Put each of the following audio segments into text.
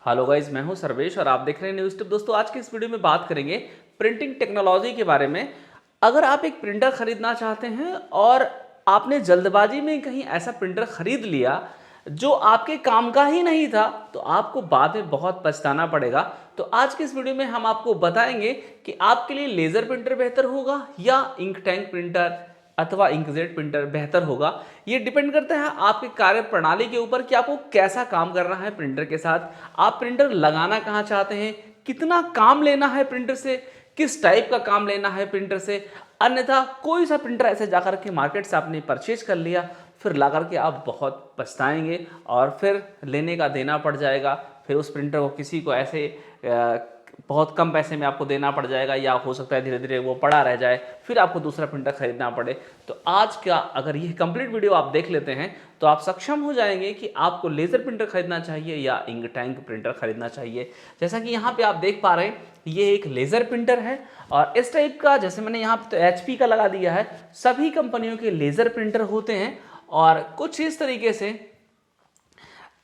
Hello guys, मैं हूं सर्वेश और आप देख रहे हैं न्यूज़ टिप। दोस्तों, आज के इस वीडियो में बात करेंगे प्रिंटिंग टेक्नोलॉजी के बारे में। अगर आप एक प्रिंटर खरीदना चाहते हैं और आपने जल्दबाजी में कहीं ऐसा प्रिंटर खरीद लिया जो आपके काम का ही नहीं था, तो आपको बाद में बहुत पछताना पड़ेगा। तो आज के इस वीडियो में हम आपको बताएंगे कि आपके लिए लेज़र प्रिंटर बेहतर होगा या इंक टैंक प्रिंटर अथवा इंकजेट प्रिंटर बेहतर होगा। ये डिपेंड करता है आपके कार्य प्रणाली के ऊपर कि आपको कैसा काम करना है प्रिंटर के साथ, आप प्रिंटर लगाना कहाँ चाहते हैं, कितना काम लेना है प्रिंटर से, किस टाइप का काम लेना है प्रिंटर से। अन्यथा कोई सा प्रिंटर ऐसे जाकर के मार्केट से आपने परचेज कर लिया, फिर ला करके आप बहुत पछताएंगे और फिर लेने का देना पड़ जाएगा। फिर उस प्रिंटर को किसी को ऐसे बहुत कम पैसे में आपको देना पड़ जाएगा, या हो सकता है धीरे धीरे वो पड़ा रह जाए, फिर आपको दूसरा प्रिंटर खरीदना पड़े। तो आज का अगर ये कंप्लीट वीडियो आप देख लेते हैं तो आप सक्षम हो जाएंगे कि आपको लेज़र प्रिंटर खरीदना चाहिए या इंक टैंक प्रिंटर खरीदना चाहिए। जैसा कि यहाँ पे आप देख पा रहे हैं, ये एक लेज़र प्रिंटर है और इस टाइप का, जैसे मैंने यहाँ पे तो HP का लगा दिया है। सभी कंपनियों के लेज़र प्रिंटर होते हैं और कुछ इस तरीके से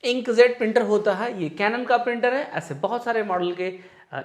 इंकजेट प्रिंटर होता है। ये कैनन का प्रिंटर है। ऐसे बहुत सारे मॉडल के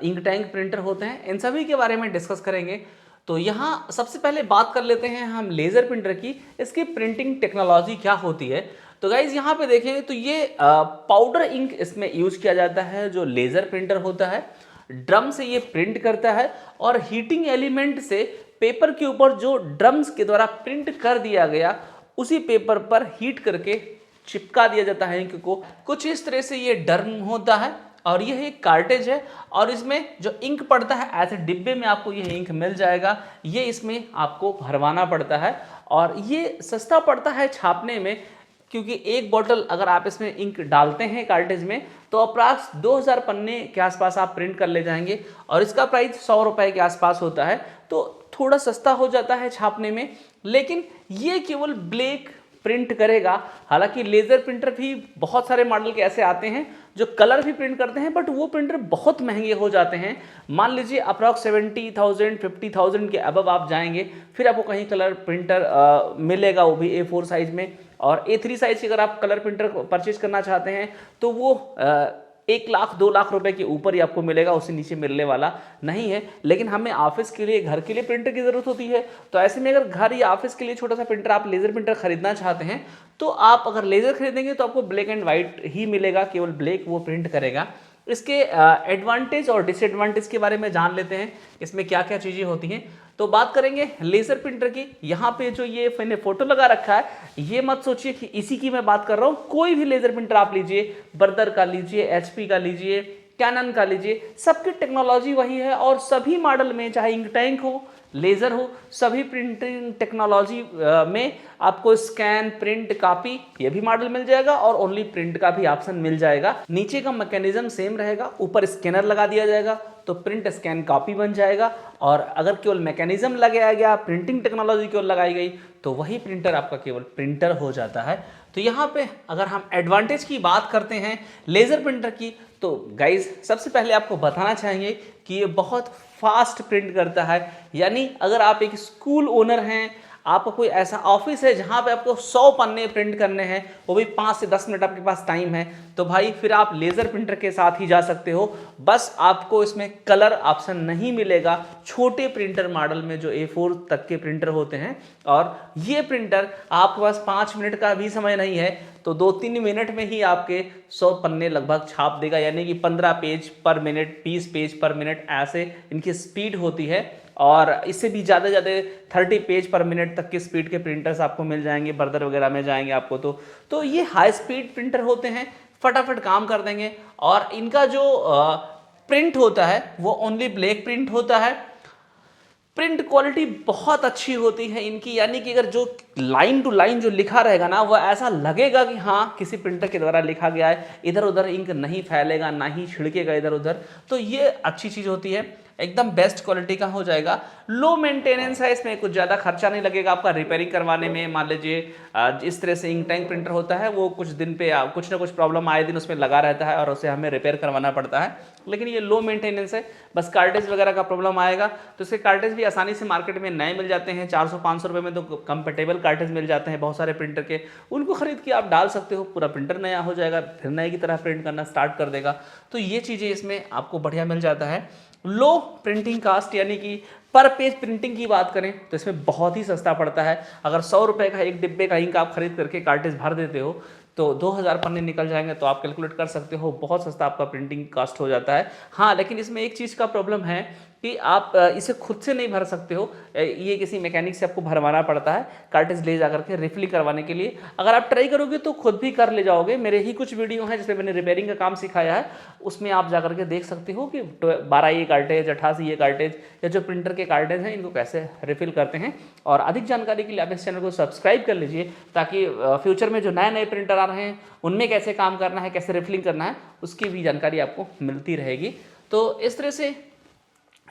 इंक टैंक प्रिंटर होते हैं, इन सभी के बारे में डिस्कस करेंगे। तो यहाँ सबसे पहले बात कर लेते हैं हम लेज़र प्रिंटर की, इसकी प्रिंटिंग टेक्नोलॉजी क्या होती है। तो गाइज यहाँ पे देखेंगे तो ये पाउडर इंक इसमें यूज किया जाता है। जो लेज़र प्रिंटर होता है, ड्रम से ये प्रिंट करता है और हीटिंग एलिमेंट से पेपर के ऊपर जो ड्रम्स के द्वारा प्रिंट कर दिया गया, उसी पेपर पर हीट करके चिपका दिया जाता है इंक को। कुछ इस तरह से ये ड्रम होता है और यह एक कार्टेज है और इसमें जो इंक पड़ता है, ऐसे डिब्बे में आपको ये इंक मिल जाएगा। ये इसमें आपको भरवाना पड़ता है और ये सस्ता पड़ता है छापने में, क्योंकि एक बोतल अगर आप इसमें इंक डालते हैं कार्टेज में तो अप्रॉक्स 2000 पन्ने के आसपास आप प्रिंट कर ले जाएंगे और इसका प्राइस 100 रुपये के आसपास होता है। तो थोड़ा सस्ता हो जाता है छापने में, लेकिन ये केवल ब्लैक प्रिंट करेगा। हालांकि लेज़र प्रिंटर भी बहुत सारे मॉडल के ऐसे आते हैं जो कलर भी प्रिंट करते हैं, बट वो प्रिंटर बहुत महंगे हो जाते हैं। मान लीजिए अप्रॉक्स 70,000 50,000 के अबव आप जाएंगे, फिर आपको कहीं कलर प्रिंटर मिलेगा, वो भी A4 साइज में। और A3 साइज की अगर आप कलर प्रिंटर परचेज करना चाहते हैं तो वो 1 लाख 2 लाख रुपए के ऊपर ही आपको मिलेगा, उससे नीचे मिलने वाला नहीं है। लेकिन हमें ऑफिस के लिए, घर के लिए प्रिंटर की ज़रूरत होती है। तो ऐसे में अगर घर या ऑफिस के लिए छोटा सा प्रिंटर, आप लेज़र प्रिंटर खरीदना चाहते हैं, तो आप अगर लेज़र खरीदेंगे तो आपको ब्लैक एंड वाइट ही मिलेगा, केवल ब्लैक वो प्रिंट करेगा। इसके एडवांटेज और डिसएडवांटेज के बारे में जान लेते हैं, इसमें क्या क्या चीज़ें होती हैं। तो बात करेंगे लेज़र प्रिंटर की। यहाँ पे जो ये मैंने फोटो लगा रखा है, ये मत सोचिए कि इसी की मैं बात कर रहा हूँ। कोई भी लेज़र प्रिंटर आप लीजिए, बर्दर का लीजिए, HP का लीजिए, कैनन का लीजिए, सबकी टेक्नोलॉजी वही है और सभी मॉडल में, चाहे इंक टैंक हो, लेज़र हो, सभी प्रिंटिंग टेक्नोलॉजी में आपको स्कैन, प्रिंट, कॉपी ये भी मॉडल मिल जाएगा और ओनली प्रिंट का भी ऑप्शन मिल जाएगा। नीचे का मैकेनिज्म सेम रहेगा, ऊपर स्कैनर लगा दिया जाएगा तो प्रिंट, स्कैन, कॉपी बन जाएगा। और अगर केवल मैकेनिज्म लगाया गया, प्रिंटिंग टेक्नोलॉजी केवल लगाई गई, तो वही प्रिंटर आपका केवल प्रिंटर हो जाता है। तो यहाँ पे अगर हम एडवांटेज की बात करते हैं लेज़र प्रिंटर की, तो गाइज सबसे पहले आपको बताना चाहेंगे कि ये बहुत फास्ट प्रिंट करता है। यानी अगर आप एक स्कूल ओनर हैं, आपका कोई ऐसा ऑफिस है जहाँ पे आपको 100 पन्ने प्रिंट करने हैं, वो भी 5 से 10 मिनट आपके पास टाइम है, तो भाई फिर आप लेज़र प्रिंटर के साथ ही जा सकते हो। बस आपको इसमें कलर ऑप्शन नहीं मिलेगा छोटे प्रिंटर मॉडल में, जो A4 तक के प्रिंटर होते हैं। और ये प्रिंटर आपके पास 5 मिनट का भी समय नहीं है, तो 2-3 मिनट में ही आपके 100 पन्ने लगभग छाप देगा। यानी कि 15 पेज पर मिनट, 20 पेज पर मिनट, ऐसे इनकी स्पीड होती है। और इससे भी ज़्यादा 30 पेज पर मिनट तक की स्पीड के प्रिंटर्स आपको मिल जाएंगे, बर्दर वगैरह में जाएंगे आपको। तो ये हाई स्पीड प्रिंटर होते हैं, फटाफट काम कर देंगे। और इनका जो प्रिंट होता है वो ओनली ब्लैक प्रिंट होता है। प्रिंट क्वालिटी बहुत अच्छी होती है इनकी, यानी कि अगर जो लाइन टू लाइन जो लिखा रहेगा ना, वो ऐसा लगेगा कि हाँ किसी प्रिंटर के द्वारा लिखा गया है। इधर उधर इंक नहीं फैलेगा, ना ही छिड़केगा इधर उधर। तो ये अच्छी चीज़ होती है, एकदम बेस्ट क्वालिटी का हो जाएगा। लो मेंटेनेंस है, इसमें कुछ ज़्यादा खर्चा नहीं लगेगा आपका रिपेयरिंग करवाने में। मान लीजिए इस तरह से इंक टैंक प्रिंटर होता है, वो कुछ दिन पे कुछ ना कुछ प्रॉब्लम आए दिन उसमें लगा रहता है और उसे हमें रिपेयर करवाना पड़ता है। लेकिन ये लो मेंटेनेंस है, बस कार्टेज वगैरह का प्रॉब्लम आएगा तो इसके कार्टेज भी आसानी से मार्केट में नए मिल जाते हैं। 400-500 रुपये में तो कंफर्टेबल कार्टेज मिल जाते हैं बहुत सारे प्रिंटर के, उनको खरीद के आप डाल सकते हो, पूरा प्रिंटर नया हो जाएगा, फिर नए की तरह प्रिंट करना स्टार्ट कर देगा। तो ये चीज़ें इसमें आपको बढ़िया मिल जाता है। लो प्रिंटिंग कास्ट यानी कि पर पेज प्रिंटिंग की बात करें तो इसमें बहुत ही सस्ता पड़ता है। अगर 100 रुपये का एक डिब्बे का इंक आप खरीद करके कार्टेज भर देते हो तो 2000 पन्ने निकल जाएंगे, तो आप कैलकुलेट कर सकते हो बहुत सस्ता आपका प्रिंटिंग कास्ट हो जाता है। हाँ, लेकिन इसमें एक चीज़ का प्रॉब्लम है कि आप इसे खुद से नहीं भर सकते हो, ये किसी मैकेनिक से आपको भरवाना पड़ता है कार्टेज ले जा करके रिफिलिंग करवाने के लिए। अगर आप ट्राई करोगे तो खुद भी कर ले जाओगे। मेरे ही कुछ वीडियो हैं जिसमें मैंने रिपेयरिंग का काम सिखाया है, उसमें आप जा करके देख सकते हो कि 12 ये कार्टेज, 88 ये कार्टेज या जो प्रिंटर के कार्टेज हैं इनको कैसे रिफिल करते हैं। और अधिक जानकारी के लिए आप इस चैनल को सब्सक्राइब कर लीजिए, ताकि फ्यूचर में जो नए नए प्रिंटर आ रहे हैं उनमें कैसे काम करना है, कैसे रिफिलिंग करना है, उसकी भी जानकारी आपको मिलती रहेगी। तो इस तरह से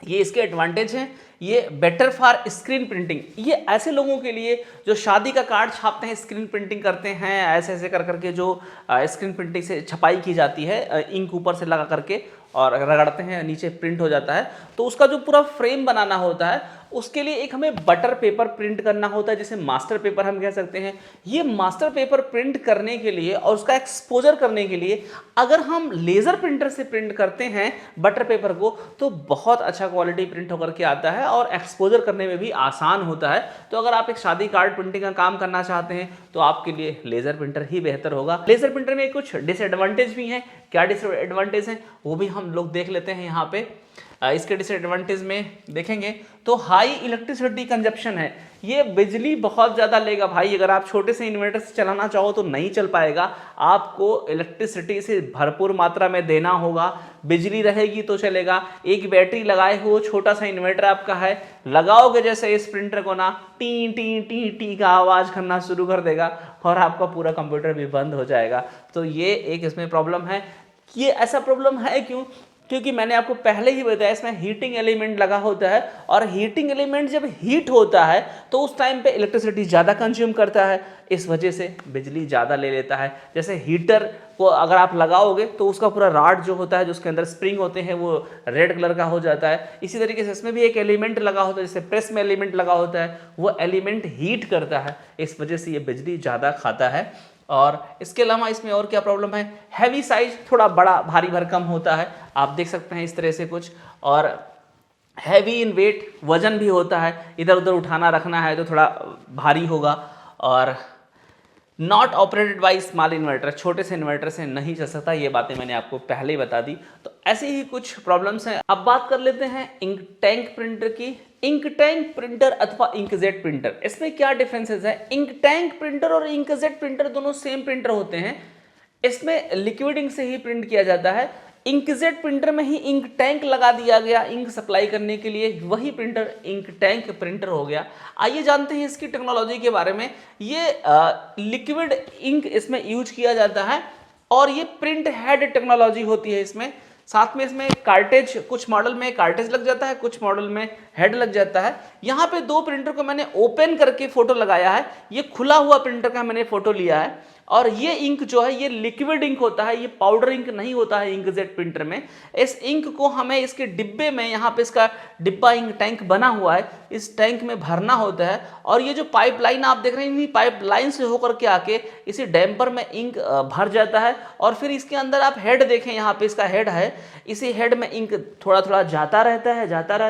ये इसके एडवांटेज हैं। ये बेटर फॉर स्क्रीन प्रिंटिंग, ये ऐसे लोगों के लिए जो शादी का कार्ड छापते हैं, स्क्रीन प्रिंटिंग करते हैं, ऐसे ऐसे कर करके जो स्क्रीन प्रिंटिंग से छपाई की जाती है, इंक ऊपर से लगा करके और रगड़ते हैं, नीचे प्रिंट हो जाता है, तो उसका जो पूरा फ्रेम बनाना होता है उसके लिए एक हमें बटर पेपर प्रिंट करना होता है, जिसे मास्टर पेपर हम कह सकते हैं। ये मास्टर पेपर प्रिंट करने के लिए और उसका एक्सपोजर करने के लिए अगर हम लेज़र प्रिंटर से प्रिंट करते हैं बटर पेपर को तो बहुत अच्छा क्वालिटी प्रिंट होकर के आता है और एक्सपोजर करने में भी आसान होता है। तो अगर आप एक शादी कार्ड प्रिंटिंग का काम करना चाहते हैं तो आपके लिए लेज़र प्रिंटर ही बेहतर होगा। लेज़र प्रिंटर में कुछ डिसएडवांटेज भी हैं। क्या डिसएडवांटेज हैं वो भी हम लोग देख लेते हैं यहाँ पे। इसके डिसएडवांटेज में देखेंगे तो हाई इलेक्ट्रिसिटी कंजप्शन है, ये बिजली बहुत ज़्यादा लेगा भाई। अगर आप छोटे से इन्वर्टर से चलाना चाहो तो नहीं चल पाएगा, आपको इलेक्ट्रिसिटी से भरपूर मात्रा में देना होगा। बिजली रहेगी तो चलेगा। एक बैटरी लगाए हो, छोटा सा इन्वर्टर आपका है, लगाओगे जैसे इस प्रिंटर को ना, टी टी टी टी का आवाज़ करना शुरू कर देगा और आपका पूरा कंप्यूटर भी बंद हो जाएगा। तो ये एक इसमें प्रॉब्लम है। ये ऐसा प्रॉब्लम है क्यों? क्योंकि मैंने आपको पहले ही बताया इसमें हीटिंग एलिमेंट लगा होता है, और हीटिंग एलिमेंट जब हीट होता है तो उस टाइम पे इलेक्ट्रिसिटी ज़्यादा कंज्यूम करता है, इस वजह से बिजली ज़्यादा ले लेता है। जैसे हीटर को अगर आप लगाओगे तो उसका पूरा रॉड जो होता है, जो उसके अंदर स्प्रिंग होते हैं, वो रेड कलर का हो जाता है। इसी तरीके से इसमें भी एक एलिमेंट लगा होता है, जैसे प्रेस में एलिमेंट लगा होता है, वो एलिमेंट हीट करता है, इस वजह से ये बिजली ज़्यादा खाता है। और इसके अलावा इसमें और क्या प्रॉब्लम है? हैवी साइज, थोड़ा बड़ा भारी भरकम होता है, आप देख सकते हैं इस तरह से कुछ। और हैवी इन वेट, वजन भी होता है, इधर उधर उठाना रखना है तो थोड़ा भारी होगा। और not operated by small inverter, छोटे से इन्वर्टर से नहीं चल सकता, ये बातें मैंने आपको पहले ही बता दी। तो ऐसे ही कुछ प्रॉब्लम्स हैं। अब बात कर लेते हैं इंक टैंक प्रिंटर की। इंक टैंक प्रिंटर अथवा इंकजेट प्रिंटर, इसमें क्या डिफरेंसेस है? इंक टैंक प्रिंटर और इंकजेट प्रिंटर दोनों सेम प्रिंटर होते हैं। इसमें लिक्विड इंक से ही प्रिंट किया जाता है। इंकजेट प्रिंटर में ही इंक टैंक लगा दिया गया इंक सप्लाई करने के लिए, वही प्रिंटर इंक टैंक प्रिंटर हो गया। आइए जानते हैं इसकी टेक्नोलॉजी के बारे में। ये लिक्विड इंक इसमें यूज किया जाता है और ये प्रिंट हेड टेक्नोलॉजी होती है इसमें। साथ में इसमें कार्टेज, कुछ मॉडल में कार्टेज लग जाता है, कुछ मॉडल में हेड लग जाता है। यहाँ पे दो प्रिंटर को मैंने ओपन करके फोटो लगाया है, ये खुला हुआ प्रिंटर का मैंने फोटो लिया है। और ये इंक जो है ये लिक्विड इंक होता है, ये पाउडर इंक नहीं होता है इंकजेट प्रिंटर में। इस इंक को हमें इसके डिब्बे में, यहाँ पे इसका डिब्बा इंक टैंक बना हुआ है, इस टैंक में भरना होता है। और ये जो पाइपलाइन आप देख रहे हैं, पाइपलाइन से होकर के आके इसी डैम्पर में इंक भर जाता है। और फिर इसके अंदर आप हेड देखें, यहाँ पे इसका हेड है, इसी हेड में इंक थोड़ा थोड़ा जाता रहता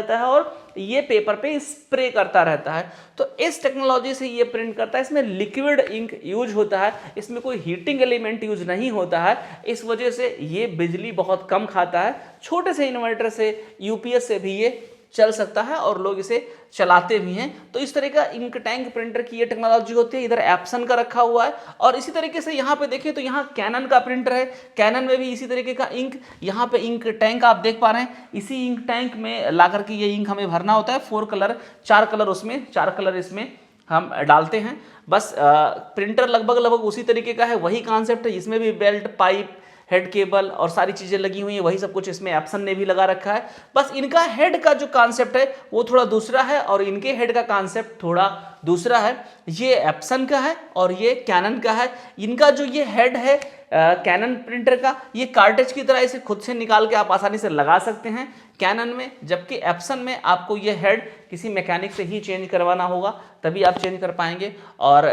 है और ये पेपर पे स्प्रे करता रहता है। तो इस टेक्नोलॉजी से ये प्रिंट करता है। इसमें लिक्विड इंक यूज होता है, इसमें कोई हीटिंग एलिमेंट यूज नहीं होता है, इस वजह से ये बिजली बहुत कम खाता है। छोटे से इन्वर्टर से, यूपीएस से भी ये चल सकता है और लोग इसे चलाते भी हैं। तो इस तरह का इंक टैंक प्रिंटर की ये टेक्नोलॉजी होती है। इधर एप्सन का रखा हुआ है। और इसी तरीके से यहाँ पे देखें तो यहाँ कैनन का प्रिंटर है, कैनन में भी इसी तरीके का इंक, यहाँ पे इंक टैंक आप देख पा रहे हैं, इसी इंक टैंक में ला करके ये इंक हमें भरना होता है। 4 कलर, 4 कलर उसमें, 4 कलर इसमें हम डालते हैं। बस प्रिंटर लगभग उसी तरीके का है, वही कॉन्सेप्ट है। इसमें भी बेल्ट, पाइप, हेड केबल और सारी चीज़ें लगी हुई हैं, वही सब कुछ इसमें एप्सन ने भी लगा रखा है। बस इनका हेड का जो कॉन्सेप्ट है वो थोड़ा दूसरा है और इनके हेड का कॉन्सेप्ट थोड़ा दूसरा है ये एप्सन का है और ये कैनन का है। इनका जो ये हेड है कैनन प्रिंटर का, ये कार्टेज की तरह इसे खुद से निकाल के आप आसानी से लगा सकते हैं कैनन में, जबकि एप्सन में आपको ये हेड किसी मैकेनिक से ही चेंज करवाना होगा, तभी आप चेंज कर पाएंगे। और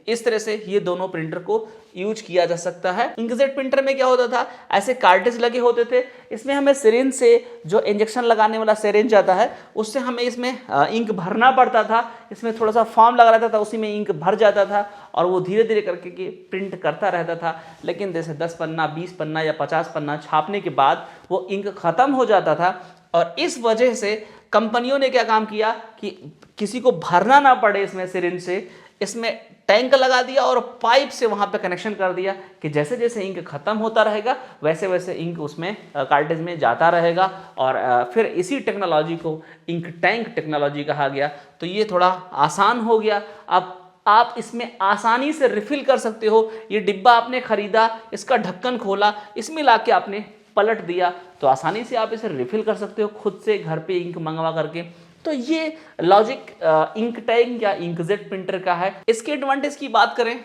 इस तरह से ये दोनों प्रिंटर को यूज किया जा सकता है। इंकजेट प्रिंटर में क्या होता था, ऐसे कार्टेज लगे होते थे, इसमें हमें सिरिंज से जो इंजेक्शन लगाने वाला सिरिंज आता है उससे हमें इसमें इंक भरना पड़ता था, इसमें थोड़ा सा फॉर्म लगा रहता था, उसी में इंक भर जाता था और वो धीरे धीरे करके प्रिंट करता रहता था। लेकिन जैसे 10 पन्ना 20 पन्ना या 50 पन्ना छापने के बाद वो इंक खत्म हो जाता था और इस वजह से कंपनियों ने क्या काम किया कि किसी को भरना ना पड़े इसमें सिरिंज से, इसमें टैंक लगा दिया और पाइप से वहां पे कनेक्शन कर दिया कि जैसे जैसे इंक खत्म होता रहेगा वैसे वैसे इंक उसमें कार्टेज में जाता रहेगा। और फिर इसी टेक्नोलॉजी को इंक टैंक टेक्नोलॉजी कहा गया। तो ये थोड़ा आसान हो गया, अब आप इसमें आसानी से रिफिल कर सकते हो। ये डिब्बा आपने खरीदा, इसका ढक्कन खोला, इसमें लाके आपने पलट दिया, तो आसानी से आप इसे रिफिल कर सकते हो खुद से घर पे इंक मंगवा करके। तो ये लॉजिक इंक टैंक या इंकजेट प्रिंटर का है। इसके एडवांटेज की बात करें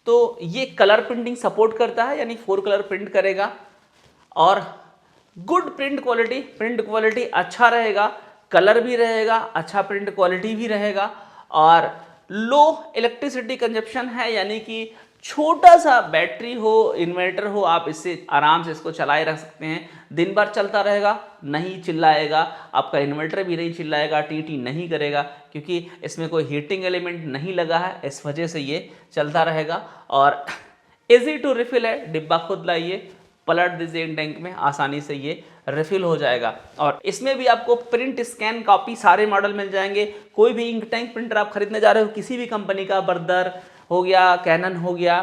तो ये कलर प्रिंटिंग सपोर्ट करता है, यानी 4 कलर प्रिंट करेगा और गुड प्रिंट क्वालिटी अच्छा रहेगा, कलर भी रहेगा, अच्छा प्रिंट क्वालिटी भी रहेगा और लो इलेक्ट्रिसिटी कंजप्शन है, यानी कि छोटा सा बैटरी हो, इन्वर्टर हो, आप इससे आराम से इसको चलाए रख सकते हैं, दिन भर चलता रहेगा, नहीं चिल्लाएगा, आपका इन्वर्टर भी नहीं चिल्लाएगा, टी नहीं करेगा, क्योंकि इसमें कोई हीटिंग एलिमेंट नहीं लगा है, इस वजह से ये चलता रहेगा। और इजी टू रिफिल है, डिब्बा खुद लाइए, पलट दीजिए इंक टैंक में, आसानी से ये रिफिल हो जाएगा। और इसमें भी आपको प्रिंट स्कैन कॉपी सारे मॉडल मिल जाएंगे। कोई भी इंक टैंक प्रिंटर आप खरीदने जा रहे हो किसी भी कंपनी का, बर्दर हो गया, कैनन हो गया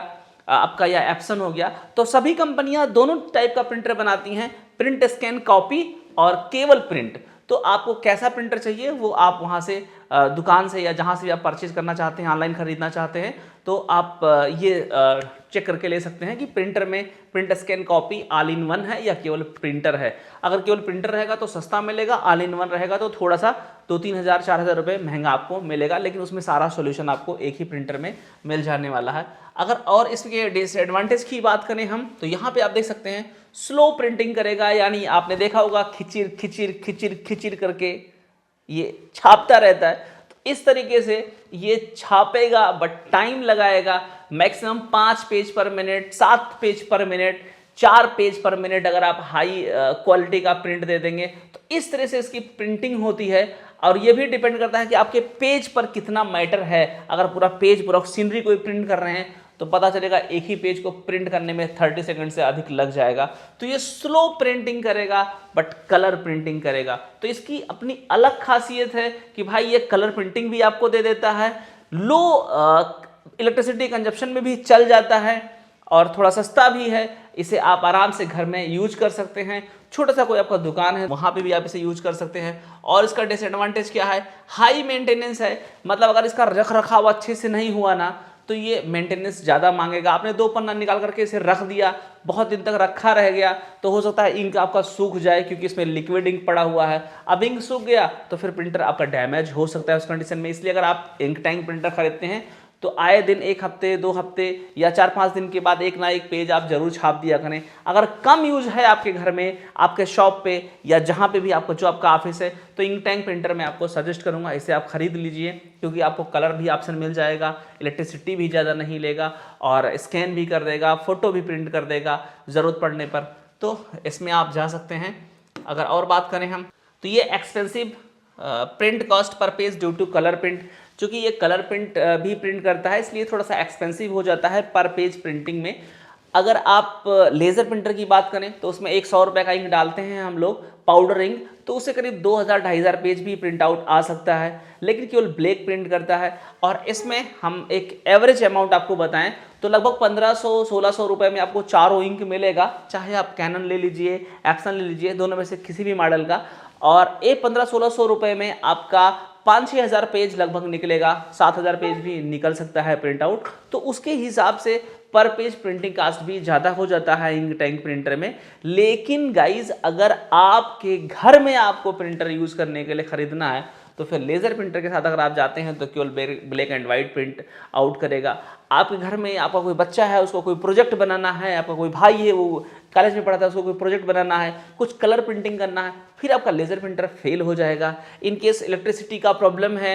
आपका, या एप्सन हो गया, तो सभी कंपनियां दोनों टाइप का प्रिंटर बनाती हैं, प्रिंट स्कैन कॉपी और केवल प्रिंट। तो आपको कैसा प्रिंटर चाहिए वो आप वहाँ से दुकान से या जहाँ से भी आप परचेज करना चाहते हैं, ऑनलाइन खरीदना चाहते हैं, तो आप ये चेक करके ले सकते हैं कि प्रिंटर में print scan copy all in one है या केवल प्रिंटर है। अगर केवल प्रिंटर रहेगा तो सस्ता मिलेगा, ऑल इन वन रहेगा तो थोड़ा सा 2-3 हज़ार 4 हज़ार रुपये महंगा आपको मिलेगा, लेकिन उसमें सारा सोल्यूशन आपको एक ही प्रिंटर में मिल जाने वाला है। अगर और इसके डिसएडवांटेज की बात करें हम, तो यहाँ पे आप देख सकते हैं स्लो प्रिंटिंग करेगा, यानी आपने देखा होगा खिचिर खिचिर खिचिर खिचिर करके ये छापता रहता है, तो इस तरीके से ये छापेगा बट टाइम लगाएगा, मैक्सिमम 5 पेज पर मिनट, 7 पेज पर मिनट, 4 पेज पर मिनट अगर आप हाई क्वालिटी का प्रिंट दे देंगे तो इस तरह से इसकी प्रिंटिंग होती है। और ये भी डिपेंड करता है कि आपके पेज पर कितना मैटर है। अगर पूरा पेज, पूरा सीनरी कोई प्रिंट कर रहे हैं तो पता चलेगा एक ही पेज को प्रिंट करने में 30 सेकंड से अधिक लग जाएगा। तो ये स्लो प्रिंटिंग करेगा बट कलर प्रिंटिंग करेगा। तो इसकी अपनी अलग खासियत है कि भाई ये कलर प्रिंटिंग भी आपको दे देता है, लो इलेक्ट्रिसिटी कंजप्शन में भी चल जाता है और थोड़ा सस्ता भी है। इसे आप आराम से घर में यूज कर सकते हैं, छोटा सा कोई आपका दुकान है वहाँ पे भी आप इसे यूज कर सकते हैं। और इसका डिसएडवांटेज क्या है, हाई मेंटेनेंस है, मतलब अगर इसका रख रखाव अच्छे से नहीं हुआ ना तो ये मेंटेनेंस ज़्यादा मांगेगा। आपने 2 पन्ना निकाल करके इसे रख दिया, बहुत दिन तक रखा रह गया, तो हो सकता है इंक आपका सूख जाए क्योंकि इसमें लिक्विड इंक पड़ा हुआ है। अब इंक सूख गया तो फिर प्रिंटर आपका डैमेज हो सकता है उस कंडीशन में। इसलिए अगर आप इंक टैंक प्रिंटर खरीदते हैं तो आए दिन 1 हफ्ते 2 हफ्ते या 4-5 दिन के बाद एक ना एक पेज आप जरूर छाप दिया करें। अगर कम यूज है आपके घर में, आपके शॉप पे या जहाँ पे भी आपको जो आपका ऑफिस है, तो इंक टैंक प्रिंटर मैं आपको सजेस्ट करूँगा इसे आप खरीद लीजिए, क्योंकि आपको कलर भी ऑप्शन मिल जाएगा, इलेक्ट्रिसिटी भी ज़्यादा नहीं लेगा और स्कैन भी कर देगा, फोटो भी प्रिंट कर देगा ज़रूरत पड़ने पर। तो इसमें आप जा सकते हैं। अगर और बात करें हम, तो ये expensive print cost per page due to colour print, चूँकि ये कलर प्रिंट भी प्रिंट करता है इसलिए थोड़ा सा एक्सपेंसिव हो जाता है पर पेज प्रिंटिंग में। अगर आप लेज़र प्रिंटर की बात करें तो उसमें 100 रुपये का इंक डालते हैं हम लोग, पाउडर इंक, तो उससे करीब 2000-2500 पेज भी प्रिंट आउट आ सकता है, लेकिन केवल ब्लैक प्रिंट करता है। और इसमें हम एक एवरेज अमाउंट आपको बताएं तो लगभग 1500-1600 रुपये में आपको चारों इंक मिलेगा, चाहे आप कैनन ले लीजिए, एप्सन ले लीजिए, दोनों में से किसी भी मॉडल का। और ये 1500-1600 रुपये में आपका 5-6 हज़ार पेज लगभग निकलेगा, 7 हज़ार पेज भी निकल सकता है प्रिंट आउट। तो उसके हिसाब से पर पेज प्रिंटिंग कास्ट भी ज़्यादा हो जाता है इंक टैंक प्रिंटर में। लेकिन गाइज अगर आपके घर में आपको प्रिंटर यूज़ करने के लिए ख़रीदना है तो तो फिर लेज़र प्रिंटर के साथ अगर आप जाते हैं तो केवल black and white print out करेगा। आपके घर में आपका कोई बच्चा है, उसको कोई प्रोजेक्ट बनाना है, आपका कोई भाई है वो कॉलेज में पढ़ता है, उसको कोई प्रोजेक्ट बनाना है, कुछ कलर प्रिंटिंग करना है, फिर आपका लेज़र प्रिंटर फेल हो जाएगा। इन केस इलेक्ट्रिसिटी का प्रॉब्लम है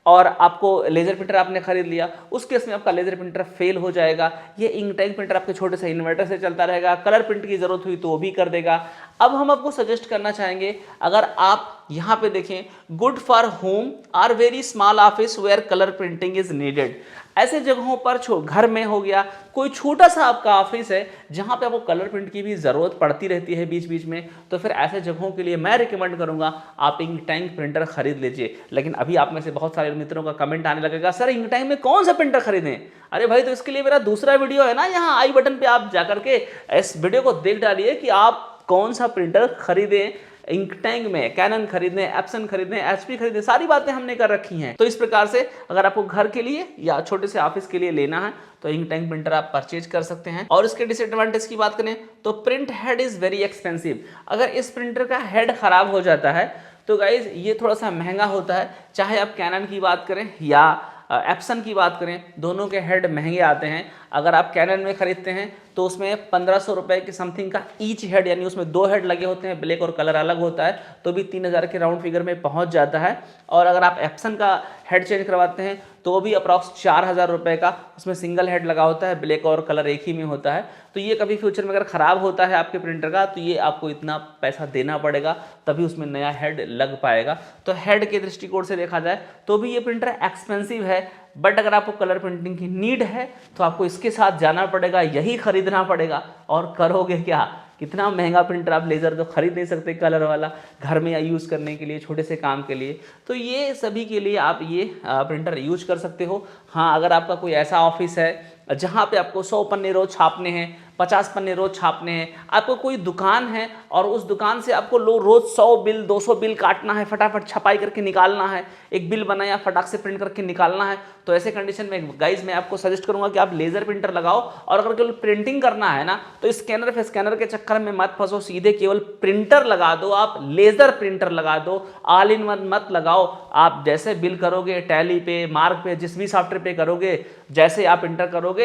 और आपको लेज़र प्रिंटर आपने खरीद लिया, उस केस में आपका लेज़र प्रिंटर फेल हो जाएगा। ये इंक टैंक प्रिंटर आपके छोटे से इन्वर्टर से चलता रहेगा, कलर प्रिंट की ज़रूरत हुई तो वो भी कर देगा। अब हम आपको सजेस्ट करना चाहेंगे, अगर आप यहाँ पे देखें, good for home or very small office where colour printing is needed. ऐसे जगहों पर घर में हो गया, कोई छोटा सा आपका ऑफिस है जहाँ पे आपको कलर प्रिंट की भी ज़रूरत पड़ती रहती है बीच बीच में, तो फिर ऐसे जगहों के लिए मैं रिकमेंड करूँगा आप इंक टैंक प्रिंटर खरीद लीजिए। लेकिन अभी आप में से बहुत सारे मित्रों का कमेंट आने लगेगा, सर इंक टैंक में कौन सा प्रिंटर खरीदें? अरे भाई, तो इसके लिए मेरा दूसरा वीडियो है ना, यहाँ आई बटन पर आप जाकर के इस वीडियो को देख डालिए कि आप कौन सा प्रिंटर खरीदें। इंक टैंक में कैनन खरीदने, एप्सन खरीदने, एचपी खरीदने, सारी बातें हमने कर रखी हैं। तो इस प्रकार से अगर आपको घर के लिए या छोटे से ऑफिस के लिए लेना है तो इंक टैंक प्रिंटर आप परचेज कर सकते हैं। और इसके डिसएडवांटेज की बात करें तो print head is very expensive. अगर इस प्रिंटर का हेड खराब हो जाता है तो गाइज ये थोड़ा सा महंगा होता है। चाहे आप कैनन की बात करें या एप्सन की बात करें, दोनों के हेड महंगे आते हैं। अगर आप कैनन में खरीदते हैं तो उसमें 1500 रुपये की समथिंग का ईच हेड, यानी उसमें 2 हेड लगे होते हैं, ब्लैक और कलर अलग होता है, तो भी 3000 के राउंड फिगर में पहुंच जाता है। और अगर आप एप्सन का हेड चेंज करवाते हैं तो भी अप्रॉक्स 4000 रुपये का उसमें सिंगल हेड लगा होता है, ब्लैक और कलर एक ही में होता है। तो ये कभी फ्यूचर में अगर ख़राब होता है आपके प्रिंटर का तो ये आपको इतना पैसा देना पड़ेगा, तभी उसमें नया हेड लग पाएगा। तो हेड के दृष्टिकोण से देखा जाए तो भी ये प्रिंटर एक्सपेंसिव है, बट अगर आपको कलर प्रिंटिंग की नीड है तो आपको इसके साथ जाना पड़ेगा, यही खरीदना पड़ेगा। और करोगे क्या, कितना महंगा प्रिंटर, आप लेज़र तो खरीद नहीं सकते कलर वाला घर में या यूज़ करने के लिए, छोटे से काम के लिए। तो ये सभी के लिए आप ये प्रिंटर यूज कर सकते हो। हाँ, अगर आपका कोई ऐसा ऑफिस है जहाँ पे आपको 100 पन्ने रोज छापने हैं, 50 पन्ने रोज छापने हैं, आपको कोई दुकान है और उस दुकान से आपको रोज 100 बिल 200 बिल काटना है, फटाफट छपाई करके निकालना है, एक बिल बनाया फटाक से प्रिंट करके निकालना है, तो ऐसे कंडीशन में गाइज मैं आपको सजेस्ट करूंगा कि आप लेज़र प्रिंटर लगाओ। और अगर केवल प्रिंटिंग करना है ना तो स्कैनर के चक्कर में मत फंसो, सीधे केवल प्रिंटर लगा दो, आप लेज़र प्रिंटर लगा दो, ऑल इन वन मत लगाओ। आप जैसे बिल करोगे टैली पे, मार्क पे, जिस भी सॉफ्टवेयर पे करोगे, जैसे आप इंटर करोगे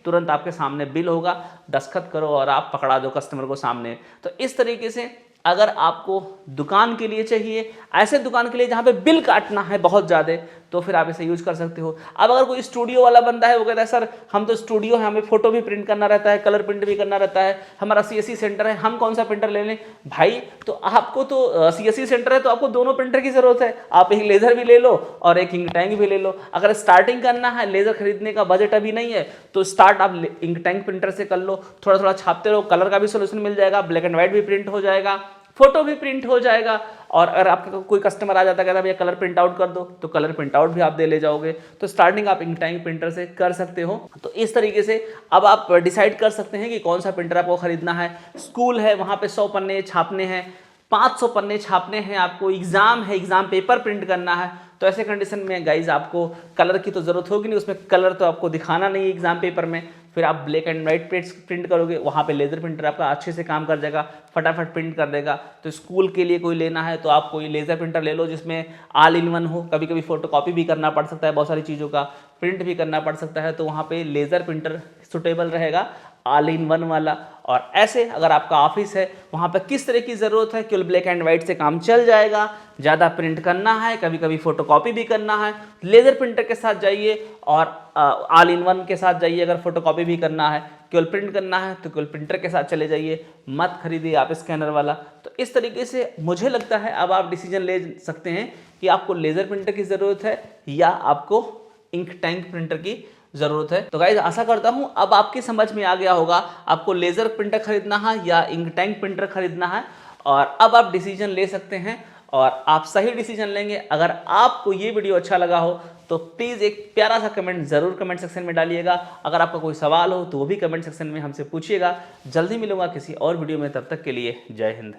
तुरंत आपके सामने बिल होगा, दस्तखत करो और आप पकड़ा दो कस्टमर को सामने। तो इस तरीके से अगर आपको दुकान के लिए चाहिए, ऐसे दुकान के लिए जहाँ पे बिल काटना है बहुत ज़्यादा, तो फिर आप इसे यूज कर सकते हो। अब अगर कोई स्टूडियो वाला बंदा है, वो कहता है सर हम तो स्टूडियो है, हमें फोटो भी प्रिंट करना रहता है, कलर प्रिंट भी करना रहता है, हमारा CSC सेंटर है, हम कौन सा प्रिंटर ले लें? भाई, तो आपको तो CSC सेंटर है तो आपको दोनों प्रिंटर की जरूरत है। आप एक लेज़र भी ले लो और एक इंक टैंक भी ले लो। अगर स्टार्टिंग करना है, लेज़र खरीदने का बजट अभी नहीं है, तो स्टार्ट आप इंक टैंक प्रिंटर से कर लो, थोड़ा थोड़ा छापते रहो, कलर का भी सोल्यूशन मिल जाएगा, ब्लैक एंड व्हाइट भी प्रिंट हो जाएगा, फोटो भी प्रिंट हो जाएगा। और अगर आपका कोई कस्टमर आ जाता है कहता है भैया कलर प्रिंट आउट कर दो, तो कलर प्रिंट आउट भी आप दे ले जाओगे। तो स्टार्टिंग आप इंक टैंक प्रिंटर से कर सकते हो। तो इस तरीके से अब आप डिसाइड कर सकते हैं कि कौन सा प्रिंटर आपको खरीदना है। स्कूल है, वहाँ पे 100 पन्ने छापने हैं, 500 पन्ने छापने हैं, आपको एग्जाम है, एग्जाम पेपर प्रिंट करना है, तो ऐसे कंडीशन में गाइज आपको कलर की तो जरूरत होगी नहीं, उसमें कलर तो आपको दिखाना नहीं है एग्जाम पेपर में। फिर आप ब्लैक एंड व्हाइट प्रिंट करोगे, वहाँ पे लेज़र प्रिंटर आपका अच्छे से काम कर जाएगा, फटाफट प्रिंट कर देगा। तो स्कूल के लिए कोई लेना है तो आप कोई लेज़र प्रिंटर ले लो जिसमें ऑल इन वन हो। कभी कभी फोटो कॉपी भी करना पड़ सकता है, बहुत सारी चीज़ों का प्रिंट भी करना पड़ सकता है, तो वहाँ पे लेज़र प्रिंटर सुटेबल रहेगा, ऑल इन वन वाला। और ऐसे अगर आपका ऑफिस है, वहाँ पर किस तरह की ज़रूरत है, केवल ब्लैक एंड व्हाइट से काम चल जाएगा, ज़्यादा प्रिंट करना है, कभी कभी फोटोकॉपी भी करना है, लेज़र प्रिंटर के साथ जाइए और ऑल इन वन के साथ जाइए। अगर फोटोकॉपी भी करना है, केवल प्रिंट करना है, तो केवल प्रिंटर के साथ चले जाइए, मत खरीदिए आप स्कैनर वाला। तो इस तरीके से मुझे लगता है अब आप डिसीजन ले सकते हैं कि आपको लेज़र प्रिंटर की ज़रूरत है या आपको इंक टैंक प्रिंटर की ज़रूरत है। तो गाइज आशा करता हूँ अब आपकी समझ में आ गया होगा आपको लेज़र प्रिंटर खरीदना है या इंक टैंक प्रिंटर खरीदना है, और अब आप डिसीजन ले सकते हैं और आप सही डिसीजन लेंगे। अगर आपको ये वीडियो अच्छा लगा हो तो प्लीज़ एक प्यारा सा कमेंट ज़रूर कमेंट सेक्शन में डालिएगा। अगर आपका कोई सवाल हो तो वो भी कमेंट सेक्शन में हमसे पूछिएगा। जल्दी मिलूंगा किसी और वीडियो में, तब तक के लिए जय हिंद।